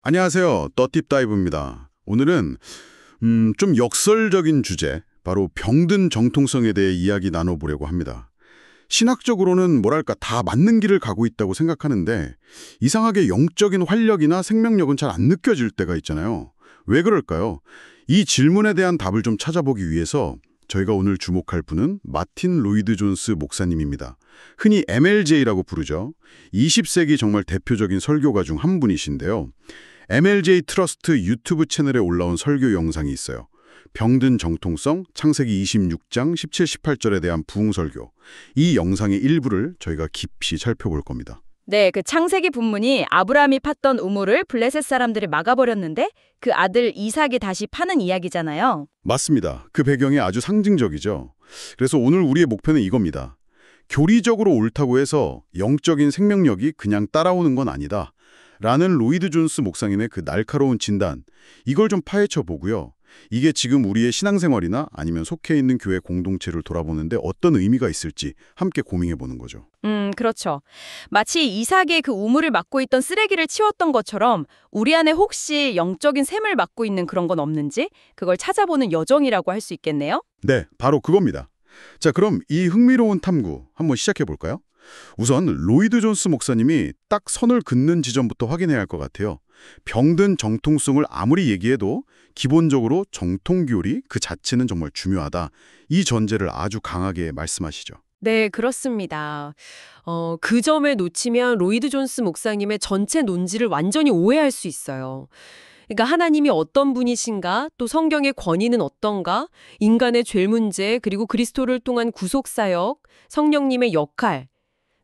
안녕하세요. 더딥다이브입니다. 오늘은 좀 역설적인 주제, 바로 병든 정통성에 대해 이야기 나눠보려고 합니다. 신학적으로는 뭐랄까 다 맞는 길을 가고 있다고 생각하는데 이상하게 영적인 활력이나 생명력은 잘 안 느껴질 때가 있잖아요. 왜 그럴까요? 이 질문에 대한 답을 좀 찾아보기 위해서 저희가 오늘 주목할 분은 마틴 로이드 존스 목사님입니다. 흔히 MLJ라고 부르죠. 20세기 정말 대표적인 설교가 중 한 분이신데요. MLJ 트러스트 유튜브 채널에 올라온 설교 영상이 있어요. 병든 정통성, 창세기 26장 17, 18절에 대한 부흥 설교. 이 영상의 일부를 저희가 깊이 살펴볼 겁니다. 네, 그 창세기 본문이 아브라함이 팠던 우물을 블레셋 사람들이 막아버렸는데 그 아들 이삭이 다시 파는 이야기잖아요. 맞습니다. 그 배경이 아주 상징적이죠. 그래서 오늘 우리의 목표는 이겁니다. 교리적으로 옳다고 해서 영적인 생명력이 그냥 따라오는 건 아니다. 라는 로이드 존스 목사님의 그 날카로운 진단, 이걸 좀 파헤쳐 보고요. 이게 지금 우리의 신앙생활이나 아니면 속해 있는 교회 공동체를 돌아보는데 어떤 의미가 있을지 함께 고민해 보는 거죠. 그렇죠. 마치 이삭이 그 우물을 막고 있던 쓰레기를 치웠던 것처럼 우리 안에 혹시 영적인 샘을 막고 있는 그런 건 없는지 그걸 찾아보는 여정이라고 할 수 있겠네요. 네, 바로 그겁니다. 자, 그럼 이 흥미로운 탐구 한번 시작해 볼까요? 우선 로이드 존스 목사님이 딱 선을 긋는 지점부터 확인해야 할 것 같아요. 병든 정통성을 아무리 얘기해도 기본적으로 정통교리 그 자체는 정말 중요하다. 이 전제를 아주 강하게 말씀하시죠. 네, 그렇습니다. 그 점을 놓치면 로이드 존스 목사님의 전체 논지를 완전히 오해할 수 있어요. 그러니까 하나님이 어떤 분이신가, 또 성경의 권위는 어떤가, 인간의 죄 문제, 그리고 그리스도를 통한 구속사역, 성령님의 역할,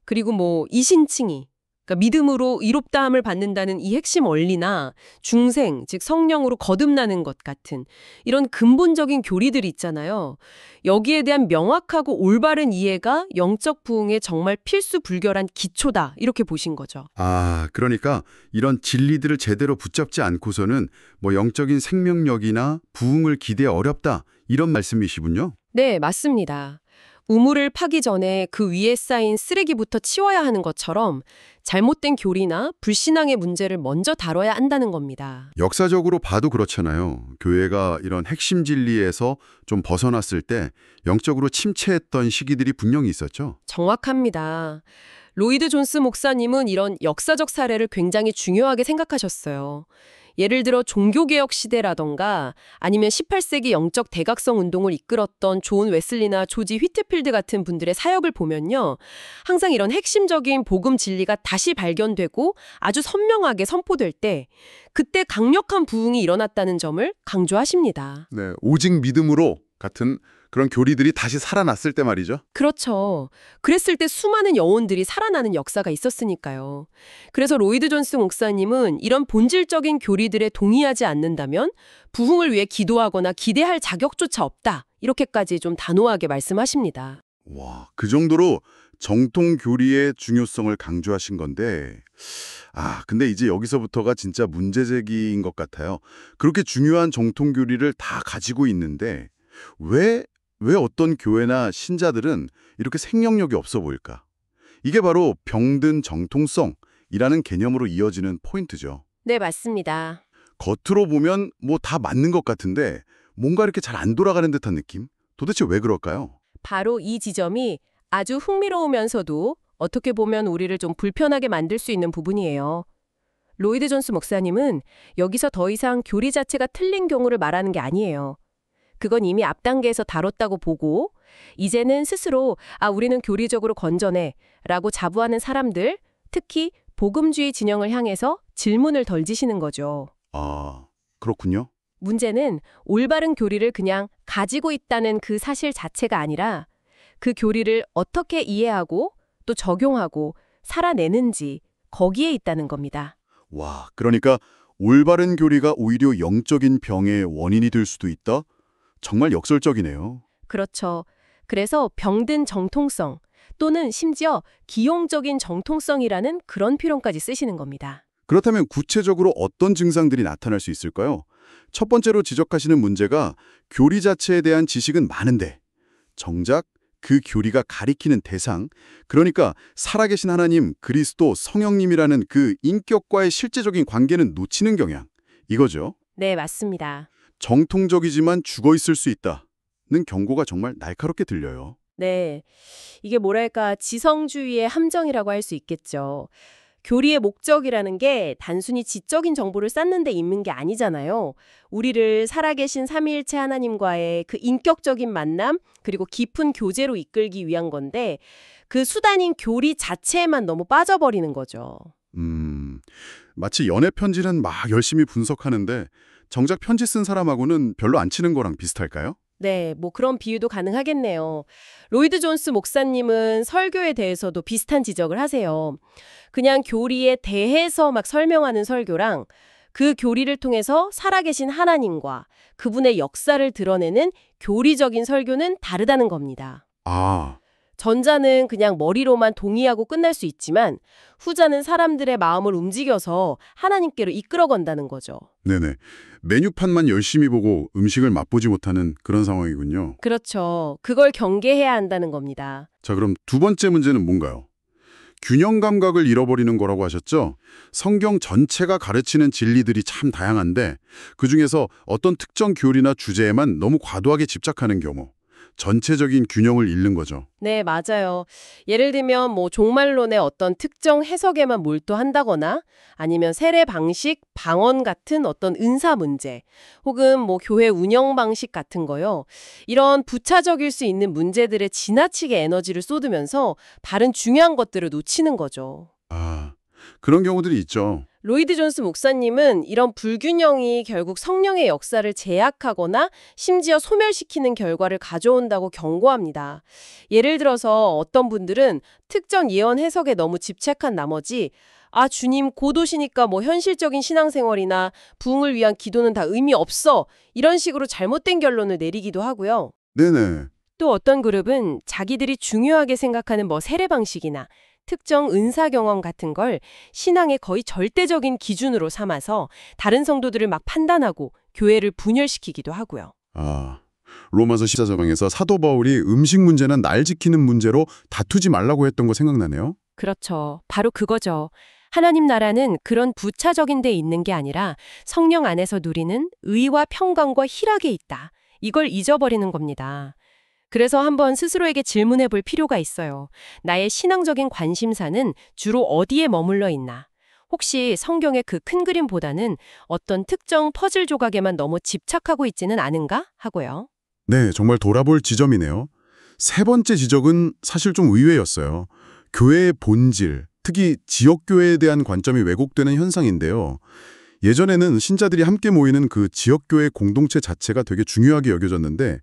그리고 이신칭의, 그러니까 믿음으로 의롭다함을 받는다는 이 핵심 원리나 중생, 즉 성령으로 거듭나는 것 같은 이런 근본적인 교리들이 있잖아요. 여기에 대한 명확하고 올바른 이해가 영적 부흥의 정말 필수불결한 기초다, 이렇게 보신 거죠. 아, 그러니까 이런 진리들을 제대로 붙잡지 않고서는 영적인 생명력이나 부흥을 기대 어렵다. 이런 말씀이시군요. 네, 맞습니다. 우물을 파기 전에 그 위에 쌓인 쓰레기부터 치워야 하는 것처럼 잘못된 교리나 불신앙의 문제를 먼저 다뤄야 한다는 겁니다. 역사적으로 봐도 그렇잖아요. 교회가 이런 핵심 진리에서 좀 벗어났을 때 영적으로 침체했던 시기들이 분명히 있었죠. 정확합니다. 로이드 존스 목사님은 이런 역사적 사례를 굉장히 중요하게 생각하셨어요. 예를 들어 종교개혁 시대라던가 아니면 18세기 영적 대각성 운동을 이끌었던 존 웨슬리나 조지 휘트필드 같은 분들의 사역을 보면요. 항상 이런 핵심적인 복음 진리가 다시 발견되고 아주 선명하게 선포될 때 그때 강력한 부흥이 일어났다는 점을 강조하십니다. 네, 오직 믿음으로 같은 그런 교리들이 다시 살아났을 때 말이죠. 그렇죠. 그랬을 때 수많은 영혼들이 살아나는 역사가 있었으니까요. 그래서 로이드 존스 목사님은 이런 본질적인 교리들에 동의하지 않는다면 부흥을 위해 기도하거나 기대할 자격조차 없다. 이렇게까지 좀 단호하게 말씀하십니다. 와, 그 정도로 정통 교리의 중요성을 강조하신 건데, 근데 이제 여기서부터가 진짜 문제 제기인 것 같아요. 그렇게 중요한 정통 교리를 다 가지고 있는데 왜 어떤 교회나 신자들은 이렇게 생명력이 없어 보일까? 이게 바로 병든 정통성이라는 개념으로 이어지는 포인트죠. 네, 맞습니다. 겉으로 보면 다 맞는 것 같은데 뭔가 이렇게 잘 안 돌아가는 듯한 느낌? 도대체 왜 그럴까요? 바로 이 지점이 아주 흥미로우면서도 어떻게 보면 우리를 좀 불편하게 만들 수 있는 부분이에요. 로이드 존스 목사님은 여기서 더 이상 교리 자체가 틀린 경우를 말하는 게 아니에요. 그건 이미 앞 단계에서 다뤘다고 보고 이제는 스스로 우리는 교리적으로 건전해 라고 자부하는 사람들, 특히 복음주의 진영을 향해서 질문을 던지시는 거죠. 아, 그렇군요. 문제는 올바른 교리를 그냥 가지고 있다는 그 사실 자체가 아니라 그 교리를 어떻게 이해하고 또 적용하고 살아내는지 거기에 있다는 겁니다. 와, 그러니까 올바른 교리가 오히려 영적인 병의 원인이 될 수도 있다? 정말 역설적이네요. 그렇죠. 그래서 병든 정통성 또는 심지어 기용적인 정통성이라는 그런 표현까지 쓰시는 겁니다. 그렇다면 구체적으로 어떤 증상들이 나타날 수 있을까요? 첫 번째로 지적하시는 문제가 교리 자체에 대한 지식은 많은데 정작 그 교리가 가리키는 대상, 그러니까 살아계신 하나님, 그리스도, 성령님이라는 그 인격과의 실제적인 관계는 놓치는 경향, 이거죠. 네, 맞습니다. 정통적이지만 죽어있을 수 있다는 경고가 정말 날카롭게 들려요. 네, 이게 뭐랄까 지성주의의 함정이라고 할 수 있겠죠. 교리의 목적이라는 게 단순히 지적인 정보를 쌓는 데 있는 게 아니잖아요. 우리를 살아계신 삼위일체 하나님과의 그 인격적인 만남 그리고 깊은 교제로 이끌기 위한 건데 그 수단인 교리 자체에만 너무 빠져버리는 거죠. 마치 연애 편지는 막 열심히 분석하는데 정작 편지 쓴 사람하고는 별로 안 치는 거랑 비슷할까요? 네, 뭐 그런 비유도 가능하겠네요. 로이드 존스 목사님은 설교에 대해서도 비슷한 지적을 하세요. 그냥 교리에 대해서 막 설명하는 설교랑 그 교리를 통해서 살아계신 하나님과 그분의 역사를 드러내는 교리적인 설교는 다르다는 겁니다. 아, 전자는 그냥 머리로만 동의하고 끝날 수 있지만 후자는 사람들의 마음을 움직여서 하나님께로 이끌어간다는 거죠. 네네. 메뉴판만 열심히 보고 음식을 맛보지 못하는 그런 상황이군요. 그렇죠. 그걸 경계해야 한다는 겁니다. 자, 그럼 두 번째 문제는 뭔가요? 균형 감각을 잃어버리는 거라고 하셨죠? 성경 전체가 가르치는 진리들이 참 다양한데 그중에서 어떤 특정 교리나 주제에만 너무 과도하게 집착하는 경우 전체적인 균형을 잃는 거죠. 네, 맞아요. 예를 들면 뭐 종말론의 어떤 특정 해석에만 몰두한다거나 아니면 세례 방식, 방언 같은 어떤 은사 문제 혹은 뭐 교회 운영 방식 같은 거요. 이런 부차적일 수 있는 문제들에 지나치게 에너지를 쏟으면서 다른 중요한 것들을 놓치는 거죠. 아, 그런 경우들이 있죠. 로이드 존스 목사님은 이런 불균형이 결국 성령의 역사를 제약하거나 심지어 소멸시키는 결과를 가져온다고 경고합니다. 예를 들어서 어떤 분들은 특정 예언 해석에 너무 집착한 나머지 주님 곧 오시니까 뭐 현실적인 신앙생활이나 부흥을 위한 기도는 다 의미 없어 이런 식으로 잘못된 결론을 내리기도 하고요. 네네. 또 어떤 그룹은 자기들이 중요하게 생각하는 뭐 세례 방식이나 특정 은사 경험 같은 걸 신앙의 거의 절대적인 기준으로 삼아서 다른 성도들을 막 판단하고 교회를 분열시키기도 하고요. 아, 로마서 14장에서 사도 바울이 음식 문제는 날 지키는 문제로 다투지 말라고 했던 거 생각나네요. 그렇죠. 바로 그거죠. 하나님 나라는 그런 부차적인 데 있는 게 아니라 성령 안에서 누리는 의와 평강과 희락에 있다. 이걸 잊어버리는 겁니다. 그래서 한번 스스로에게 질문해 볼 필요가 있어요. 나의 신앙적인 관심사는 주로 어디에 머물러 있나? 혹시 성경의 그 큰 그림보다는 어떤 특정 퍼즐 조각에만 너무 집착하고 있지는 않은가? 하고요. 네, 정말 돌아볼 지점이네요. 세 번째 지적은 사실 좀 의외였어요. 교회의 본질, 특히 지역교회에 대한 관점이 왜곡되는 현상인데요. 예전에는 신자들이 함께 모이는 그 지역교회 공동체 자체가 되게 중요하게 여겨졌는데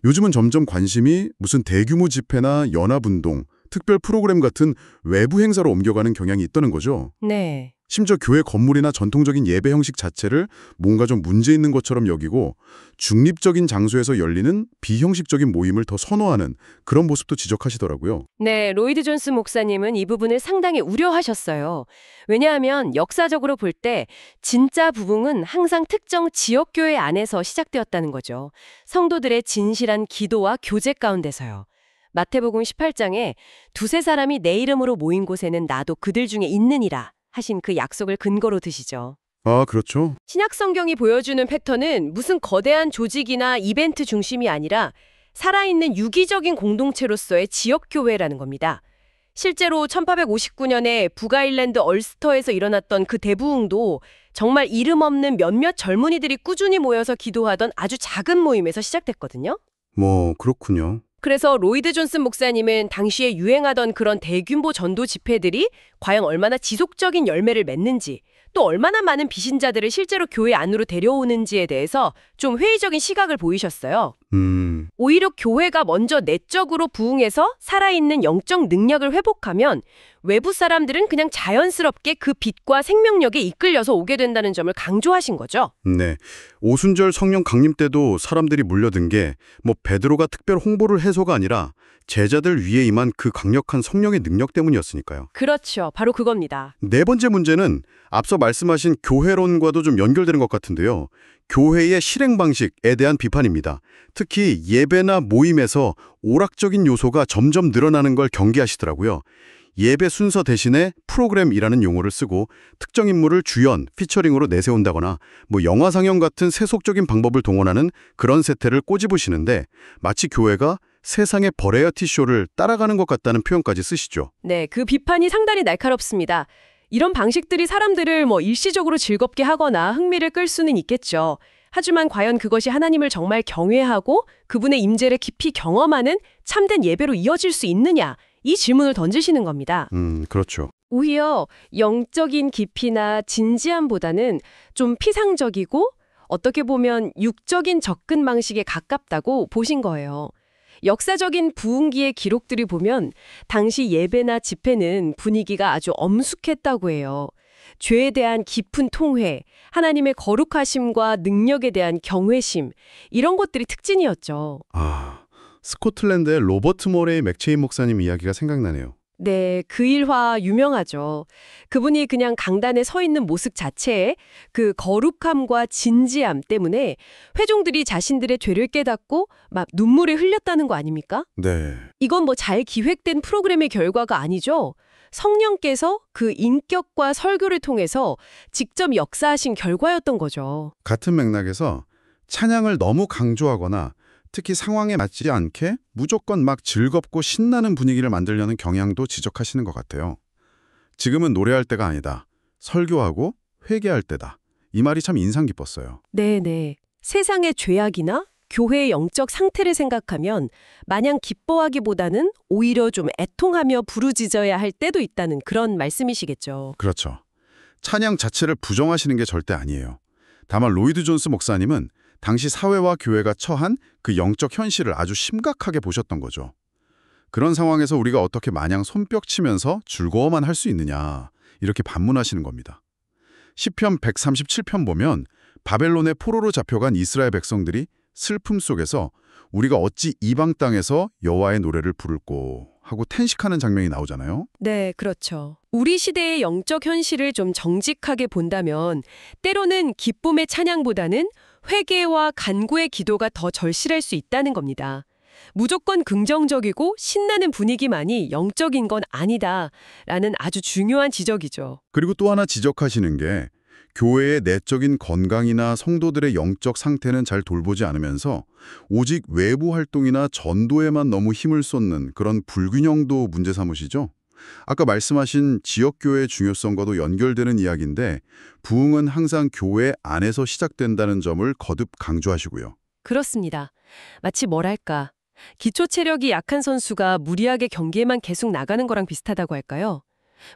요즘은 점점 관심이 무슨 대규모 집회나 연합운동, 특별 프로그램 같은 외부 행사로 옮겨가는 경향이 있다는 거죠. 네. 심지어 교회 건물이나 전통적인 예배 형식 자체를 뭔가 좀 문제 있는 것처럼 여기고 중립적인 장소에서 열리는 비형식적인 모임을 더 선호하는 그런 모습도 지적하시더라고요. 네, 로이드 존스 목사님은 이 부분을 상당히 우려하셨어요. 왜냐하면 역사적으로 볼 때 진짜 부흥은 항상 특정 지역교회 안에서 시작되었다는 거죠. 성도들의 진실한 기도와 교제 가운데서요. 마태복음 18장에 두세 사람이 내 이름으로 모인 곳에는 나도 그들 중에 있느니라 하신 그 약속을 근거로 드시죠. 아, 그렇죠. 신약 성경이 보여주는 패턴은 무슨 거대한 조직이나 이벤트 중심이 아니라 살아있는 유기적인 공동체로서의 지역교회라는 겁니다. 실제로 1859년에 북아일랜드 얼스터에서 일어났던 그 대부흥도 정말 이름 없는 몇몇 젊은이들이 꾸준히 모여서 기도하던 아주 작은 모임에서 시작됐거든요. 뭐 그렇군요. 그래서 로이드 존슨 목사님은 당시에 유행하던 그런 대규모 전도 집회들이 과연 얼마나 지속적인 열매를 맺는지 또 얼마나 많은 비신자들을 실제로 교회 안으로 데려오는지에 대해서 좀 회의적인 시각을 보이셨어요. 오히려 교회가 먼저 내적으로 부흥해서 살아있는 영적 능력을 회복하면 외부 사람들은 그냥 자연스럽게 그 빛과 생명력에 이끌려서 오게 된다는 점을 강조하신 거죠. 네. 오순절 성령 강림 때도 사람들이 몰려든 게 뭐 베드로가 특별 홍보를 해서가 아니라 제자들 위에 임한 그 강력한 성령의 능력 때문이었으니까요. 그렇죠. 바로 그겁니다. 네 번째 문제는 앞서 말씀하신 교회론과도 좀 연결되는 것 같은데요. 교회의 실행 방식에 대한 비판입니다. 특히 예배나 모임에서 오락적인 요소가 점점 늘어나는 걸 경계하시더라고요. 예배 순서 대신에 프로그램이라는 용어를 쓰고 특정 인물을 주연, 피처링으로 내세운다거나 영화 상영 같은 세속적인 방법을 동원하는 그런 세태를 꼬집으시는데 마치 교회가 세상의 버라이어티 쇼를 따라가는 것 같다는 표현까지 쓰시죠. 네, 그 비판이 상당히 날카롭습니다. 이런 방식들이 사람들을 일시적으로 즐겁게 하거나 흥미를 끌 수는 있겠죠. 하지만 과연 그것이 하나님을 정말 경외하고 그분의 임재를 깊이 경험하는 참된 예배로 이어질 수 있느냐? 이 질문을 던지시는 겁니다. 그렇죠. 오히려 영적인 깊이나 진지함보다는 좀 피상적이고 어떻게 보면 육적인 접근 방식에 가깝다고 보신 거예요. 역사적인 부흥기의 기록들을 보면 당시 예배나 집회는 분위기가 아주 엄숙했다고 해요. 죄에 대한 깊은 통회, 하나님의 거룩하심과 능력에 대한 경외심, 이런 것들이 특징이었죠. 스코틀랜드의 로버트 모레이 맥체인 목사님 이야기가 생각나네요. 네, 그 일화 유명하죠. 그분이 그냥 강단에 서 있는 모습 자체에 그 거룩함과 진지함 때문에 회중들이 자신들의 죄를 깨닫고 막 눈물을 흘렸다는 거 아닙니까? 네. 이건 잘 기획된 프로그램의 결과가 아니죠. 성령께서 그 인격과 설교를 통해서 직접 역사하신 결과였던 거죠. 같은 맥락에서 찬양을 너무 강조하거나 특히 상황에 맞지 않게 무조건 막 즐겁고 신나는 분위기를 만들려는 경향도 지적하시는 것 같아요. 지금은 노래할 때가 아니다. 설교하고 회개할 때다. 이 말이 참 인상 깊었어요. 네네. 세상의 죄악이나 교회의 영적 상태를 생각하면 마냥 기뻐하기보다는 오히려 좀 애통하며 부르짖어야 할 때도 있다는 그런 말씀이시겠죠. 그렇죠. 찬양 자체를 부정하시는 게 절대 아니에요. 다만 로이드 존스 목사님은 당시 사회와 교회가 처한 그 영적 현실을 아주 심각하게 보셨던 거죠. 그런 상황에서 우리가 어떻게 마냥 손뼉 치면서 즐거워만 할 수 있느냐 이렇게 반문하시는 겁니다. 시편 137편 보면 바벨론의 포로로 잡혀간 이스라엘 백성들이 슬픔 속에서 우리가 어찌 이방 땅에서 여호와의 노래를 부를꼬 하고 탄식하는 장면이 나오잖아요. 네, 그렇죠. 우리 시대의 영적 현실을 좀 정직하게 본다면 때로는 기쁨의 찬양보다는 회개와 간구의 기도가 더 절실할 수 있다는 겁니다. 무조건 긍정적이고 신나는 분위기만이 영적인 건 아니다라는 아주 중요한 지적이죠. 그리고 또 하나 지적하시는 게 교회의 내적인 건강이나 성도들의 영적 상태는 잘 돌보지 않으면서 오직 외부 활동이나 전도에만 너무 힘을 쏟는 그런 불균형도 문제 삼으시죠? 아까 말씀하신 지역교회의 중요성과도 연결되는 이야기인데 부흥은 항상 교회 안에서 시작된다는 점을 거듭 강조하시고요. 그렇습니다. 마치 뭐랄까, 기초 체력이 약한 선수가 무리하게 경기에만 계속 나가는 거랑 비슷하다고 할까요?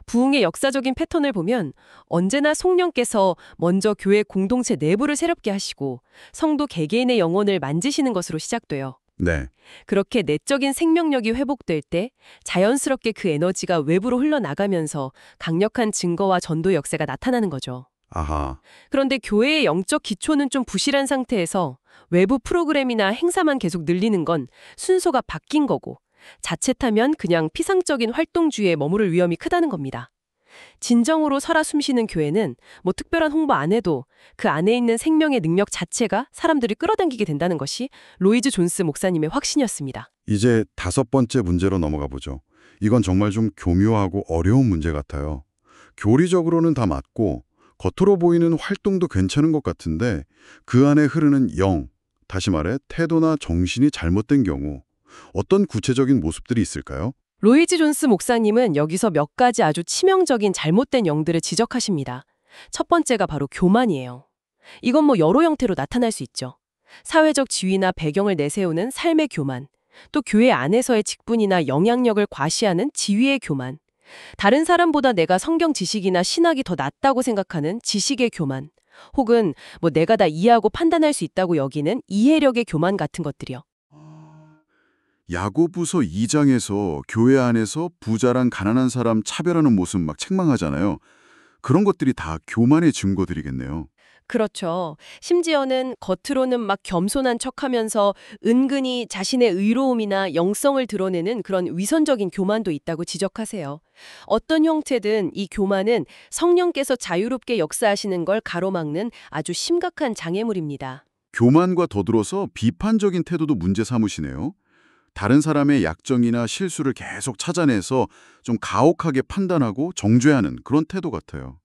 부흥의 역사적인 패턴을 보면 언제나 성령께서 먼저 교회 공동체 내부를 새롭게 하시고 성도 개개인의 영혼을 만지시는 것으로 시작돼요. 네. 그렇게 내적인 생명력이 회복될 때 자연스럽게 그 에너지가 외부로 흘러나가면서 강력한 증거와 전도 역사가 나타나는 거죠. 아하. 그런데 교회의 영적 기초는 좀 부실한 상태에서 외부 프로그램이나 행사만 계속 늘리는 건 순서가 바뀐 거고 자칫하면 그냥 피상적인 활동주의에 머무를 위험이 크다는 겁니다. 진정으로 살아 숨쉬는 교회는 특별한 홍보 안 해도 그 안에 있는 생명의 능력 자체가 사람들을 끌어당기게 된다는 것이 로이드 존스 목사님의 확신이었습니다. 이제 5번째 문제로 넘어가 보죠. 이건 정말 좀 교묘하고 어려운 문제 같아요. 교리적으로는 다 맞고 겉으로 보이는 활동도 괜찮은 것 같은데 그 안에 흐르는 영, 다시 말해 태도나 정신이 잘못된 경우 어떤 구체적인 모습들이 있을까요? 로이드 존스 목사님은 여기서 몇 가지 아주 치명적인 잘못된 영들을 지적하십니다. 첫 번째가 바로 교만이에요. 이건 여러 형태로 나타날 수 있죠. 사회적 지위나 배경을 내세우는 삶의 교만, 또 교회 안에서의 직분이나 영향력을 과시하는 지위의 교만, 다른 사람보다 내가 성경 지식이나 신학이 더 낫다고 생각하는 지식의 교만, 혹은 내가 다 이해하고 판단할 수 있다고 여기는 이해력의 교만 같은 것들이요. 야고보서 2장에서 교회 안에서 부자랑 가난한 사람 차별하는 모습 막 책망하잖아요. 그런 것들이 다 교만의 증거들이겠네요. 그렇죠. 심지어는 겉으로는 막 겸손한 척하면서 은근히 자신의 의로움이나 영성을 드러내는 그런 위선적인 교만도 있다고 지적하세요. 어떤 형태든 이 교만은 성령께서 자유롭게 역사하시는 걸 가로막는 아주 심각한 장애물입니다. 교만과 더불어서 비판적인 태도도 문제 삼으시네요. 다른 사람의 약점이나 실수를 계속 찾아내서 좀 가혹하게 판단하고 정죄하는 그런 태도 같아요.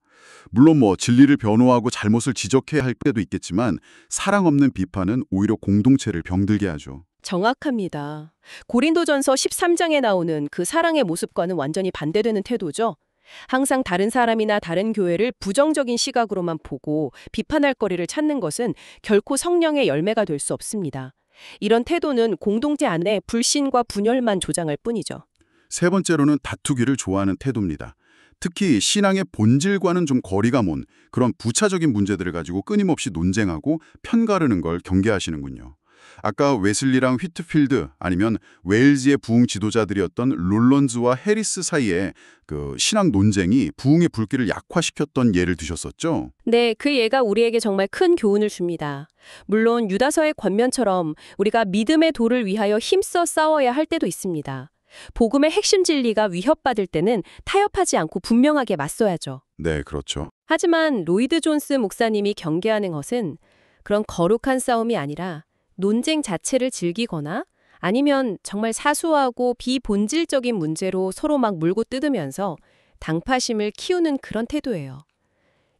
물론 진리를 변호하고 잘못을 지적해야 할 때도 있겠지만 사랑 없는 비판은 오히려 공동체를 병들게 하죠. 정확합니다. 고린도전서 13장에 나오는 그 사랑의 모습과는 완전히 반대되는 태도죠. 항상 다른 사람이나 다른 교회를 부정적인 시각으로만 보고 비판할 거리를 찾는 것은 결코 성령의 열매가 될 수 없습니다. 이런 태도는 공동체 안에 불신과 분열만 조장할 뿐이죠. 세 번째로는 다투기를 좋아하는 태도입니다. 특히 신앙의 본질과는 좀 거리가 먼 그런 부차적인 문제들을 가지고 끊임없이 논쟁하고 편가르는 걸 경계하시는군요. 아까 웨슬리랑 휘트필드 아니면 웨일즈의 부흥 지도자들이었던 롤런즈와 해리스 사이에 그 신앙 논쟁이 부흥의 불길을 약화시켰던 예를 드셨었죠? 네, 그 예가 우리에게 정말 큰 교훈을 줍니다. 물론 유다서의 권면처럼 우리가 믿음의 도를 위하여 힘써 싸워야 할 때도 있습니다. 복음의 핵심 진리가 위협받을 때는 타협하지 않고 분명하게 맞서야죠. 네, 그렇죠. 하지만 로이드 존스 목사님이 경계하는 것은 그런 거룩한 싸움이 아니라 논쟁 자체를 즐기거나 아니면 정말 사소하고 비본질적인 문제로 서로 막 물고 뜯으면서 당파심을 키우는 그런 태도예요.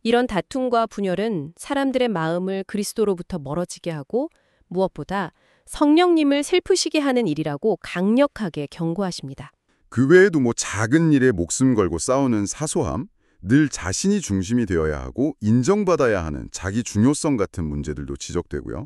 이런 다툼과 분열은 사람들의 마음을 그리스도로부터 멀어지게 하고 무엇보다 성령님을 슬프시게 하는 일이라고 강력하게 경고하십니다. 그 외에도 작은 일에 목숨 걸고 싸우는 사소함, 늘 자신이 중심이 되어야 하고 인정받아야 하는 자기 중요성 같은 문제들도 지적되고요.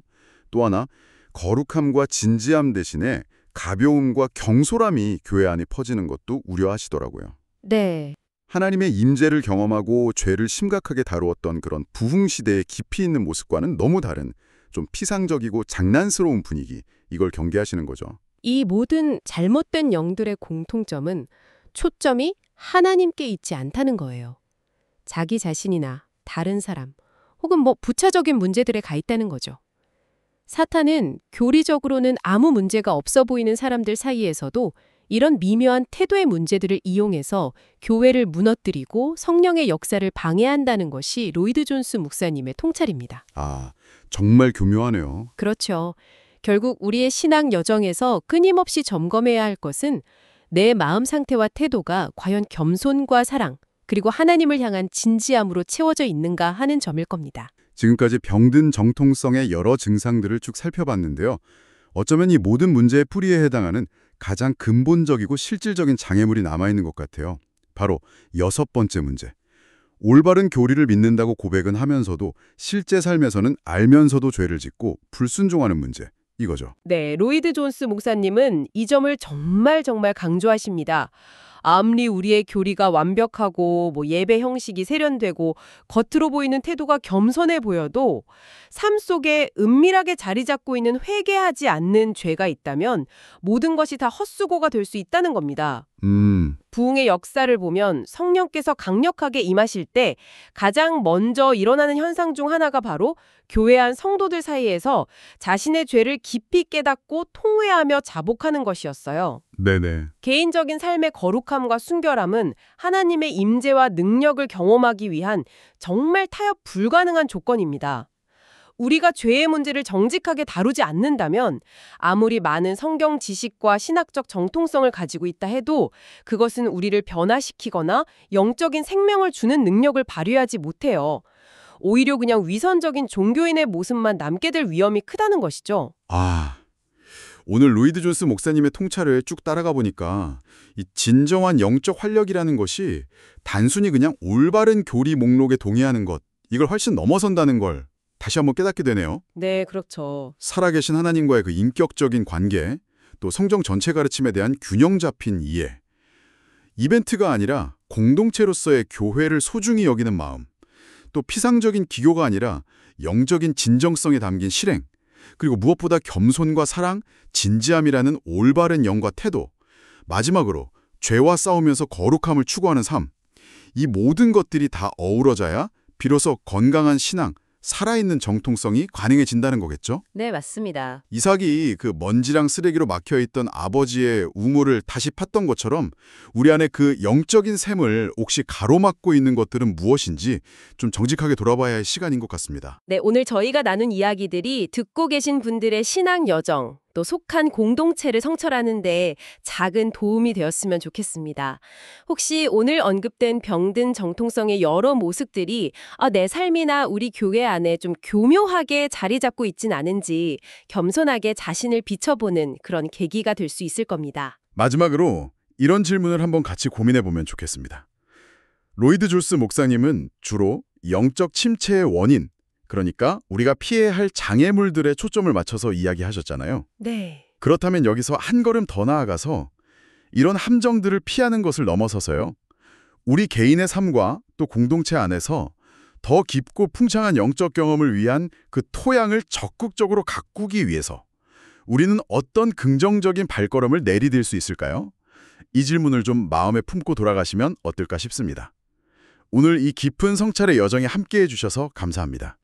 또 하나, 거룩함과 진지함 대신에 가벼움과 경솔함이 교회 안에 퍼지는 것도 우려하시더라고요. 네. 하나님의 임재를 경험하고 죄를 심각하게 다루었던 그런 부흥 시대의 깊이 있는 모습과는 너무 다른 좀 피상적이고 장난스러운 분위기, 이걸 경계하시는 거죠. 이 모든 잘못된 영들의 공통점은 초점이 하나님께 있지 않다는 거예요. 자기 자신이나 다른 사람, 혹은 부차적인 문제들에 가 있다는 거죠. 사탄은 교리적으로는 아무 문제가 없어 보이는 사람들 사이에서도 이런 미묘한 태도의 문제들을 이용해서 교회를 무너뜨리고 성령의 역사를 방해한다는 것이 로이드 존스 목사님의 통찰입니다. 아, 정말 교묘하네요. 그렇죠. 결국 우리의 신앙 여정에서 끊임없이 점검해야 할 것은 내 마음 상태와 태도가 과연 겸손과 사랑, 그리고 하나님을 향한 진지함으로 채워져 있는가 하는 점일 겁니다. 지금까지 병든 정통성의 여러 증상들을 쭉 살펴봤는데요. 어쩌면 이 모든 문제의 뿌리에 해당하는 가장 근본적이고 실질적인 장애물이 남아있는 것 같아요. 바로 6번째 문제. 올바른 교리를 믿는다고 고백은 하면서도 실제 삶에서는 알면서도 죄를 짓고 불순종하는 문제. 이거죠. 네, 로이드 존스 목사님은 이 점을 정말 강조하십니다. 아무리 우리의 교리가 완벽하고 예배 형식이 세련되고 겉으로 보이는 태도가 겸손해 보여도 삶 속에 은밀하게 자리 잡고 있는 회개하지 않는 죄가 있다면 모든 것이 다 헛수고가 될 수 있다는 겁니다. 부흥의 역사를 보면 성령께서 강력하게 임하실 때 가장 먼저 일어나는 현상 중 하나가 바로 교회 안 성도들 사이에서 자신의 죄를 깊이 깨닫고 통회하며 자복하는 것이었어요. 네네. 개인적인 삶의 거룩함과 순결함은 하나님의 임재와 능력을 경험하기 위한 정말 타협 불가능한 조건입니다. 우리가 죄의 문제를 정직하게 다루지 않는다면 아무리 많은 성경 지식과 신학적 정통성을 가지고 있다 해도 그것은 우리를 변화시키거나 영적인 생명을 주는 능력을 발휘하지 못해요. 오히려 그냥 위선적인 종교인의 모습만 남게 될 위험이 크다는 것이죠. 오늘 로이드 존스 목사님의 통찰을 쭉 따라가 보니까 이 진정한 영적 활력이라는 것이 단순히 그냥 올바른 교리 목록에 동의하는 것, 이걸 훨씬 넘어선다는 걸 다시 한번 깨닫게 되네요. 네, 그렇죠. 살아계신 하나님과의 그 인격적인 관계, 또 성경 전체 가르침에 대한 균형 잡힌 이해, 이벤트가 아니라 공동체로서의 교회를 소중히 여기는 마음, 또 피상적인 기교가 아니라 영적인 진정성에 담긴 실행, 그리고 무엇보다 겸손과 사랑, 진지함이라는 올바른 영과 태도, 마지막으로 죄와 싸우면서 거룩함을 추구하는 삶, 이 모든 것들이 다 어우러져야 비로소 건강한 신앙, 살아있는 정통성이 가능해진다는 거겠죠? 네, 맞습니다. 이삭이 그 먼지랑 쓰레기로 막혀있던 아버지의 우물을 다시 팠던 것처럼 우리 안에 그 영적인 샘을 혹시 가로막고 있는 것들은 무엇인지 좀 정직하게 돌아봐야 할 시간인 것 같습니다. 네, 오늘 저희가 나눈 이야기들이 듣고 계신 분들의 신앙 여정, 또 속한 공동체를 성찰하는 데 작은 도움이 되었으면 좋겠습니다. 혹시 오늘 언급된 병든 정통성의 여러 모습들이 내 삶이나 우리 교회 안에 좀 교묘하게 자리 잡고 있진 않은지 겸손하게 자신을 비춰보는 그런 계기가 될 수 있을 겁니다. 마지막으로 이런 질문을 한번 같이 고민해 보면 좋겠습니다. 로이드 존스 목사님은 주로 영적 침체의 원인, 그러니까 우리가 피해야 할 장애물들에 초점을 맞춰서 이야기하셨잖아요. 네. 그렇다면 여기서 한 걸음 더 나아가서 이런 함정들을 피하는 것을 넘어서서요. 우리 개인의 삶과 또 공동체 안에서 더 깊고 풍창한 영적 경험을 위한 그 토양을 적극적으로 가꾸기 위해서 우리는 어떤 긍정적인 발걸음을 내디딜 수 있을까요? 이 질문을 좀 마음에 품고 돌아가시면 어떨까 싶습니다. 오늘 이 깊은 성찰의 여정에 함께해 주셔서 감사합니다.